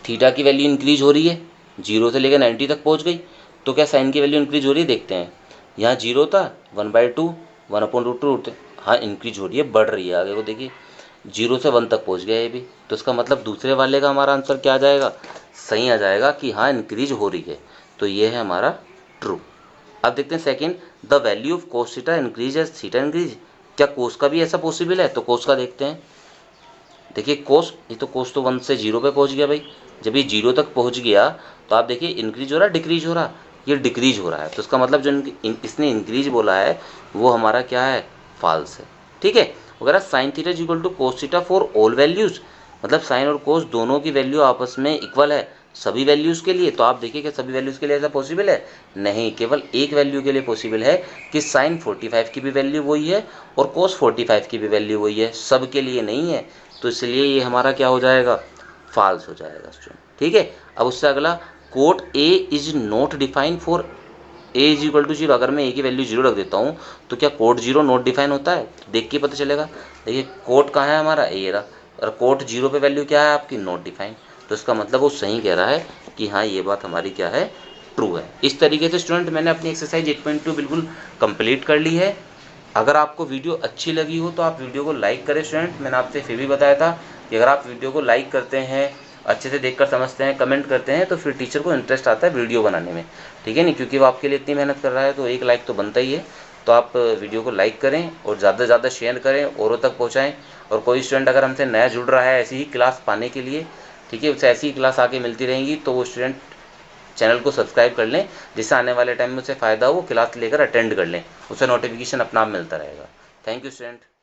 थीटा की वैल्यू इंक्रीज हो रही है, 0 से लेकर 90 तक पहुंच गई, तो क्या साइन की वैल्यू इंक्रीज हो रही है, देखते हैं। यहाँ 0 था, 1/2 1/√2, हाँ इंक्रीज हो रही है, बढ़ रही है आगे को, देखिए 0 से 1 तक पहुँच गया ये भी। तो इसका मतलब दूसरे वाले का हमारा आंसर क्या आ जाएगा, सही आ जाएगा कि हाँ इंक्रीज हो रही है, तो ये है हमारा ट्रू। अब देखते हैं second, the value of cos theta increase as theta increase. क्या कोस का भी ऐसा पॉसिबल है? तो कोस का देखते हैं। देखिए कोस, ये तो कोस तो 1 से 0 पे पहुंच गया भाई। जब ये 0 तक पहुंच गया तो आप देखिए इंक्रीज हो रहा है डिक्रीज हो रहा है? ये डिक्रीज हो रहा है, तो इसका मतलब जो इसने इंक्रीज बोला है वो हमारा क्या है? फॉल्स है। ठीक है। अगर sine theta is equal to cos theta for all values, मतलब साइन और कोस दोनों की वैल्यू आपस में इक्वल है सभी वैल्यूज के लिए, तो आप देखिए कि सभी वैल्यूज के लिए ऐसा पॉसिबल है? नहीं, केवल एक वैल्यू के लिए पॉसिबल है कि साइन 45 की भी वैल्यू वही है और कोस 45 की भी वैल्यू वही है, सब के लिए नहीं है। तो इसलिए ये हमारा क्या हो जाएगा? फॉल्स हो जाएगा स्टूडेंट। ठीक है। अब उससे अगला, cot a is not defined for a is equal to 0। अगर मैं ए की वैल्यू 0 रख देता हूँ तो क्या कोट 0 नॉट डिफाइन होता है? देख के पता चलेगा। देखिए कोट कहाँ है हमारा? ए रहा, और कोट 0 पे वैल्यू क्या है आपकी? Not define. तो इसका मतलब वो सही कह रहा है कि हाँ ये बात हमारी क्या है? ट्रू है। इस तरीके से स्टूडेंट मैंने अपनी एक्सरसाइज 8.2 बिल्कुल कंप्लीट कर ली है। अगर आपको वीडियो अच्छी लगी हो तो आप वीडियो को लाइक करें स्टूडेंट। मैंने आपसे फिर भी बताया था कि अगर आप वीडियो को लाइक करते हैं, अच्छे से देखकर समझते हैं, कमेंट करते हैं, तो फिर टीचर को इंटरेस्ट आता है वीडियो बनाने में। ठीक है नहीं, क्योंकि वो आपके लिए इतनी मेहनत कर रहा है तो एक लाइक तो बनता ही है। तो आप वीडियो को लाइक करें और ज़्यादा से ज़्यादा शेयर करें, औरों तक पहुँचाएँ। और कोई स्टूडेंट अगर हमसे नया जुड़ रहा है ऐसी ही क्लास पाने के लिए, ठीक है, उसे ऐसी ही क्लास आगे मिलती रहेंगी, तो वो स्टूडेंट चैनल को सब्सक्राइब कर लें, जिससे आने वाले टाइम में उसे फ़ायदा हो, वो क्लास लेकर अटेंड कर लें, उसे नोटिफिकेशन अपना आप मिलता रहेगा। Thank you student.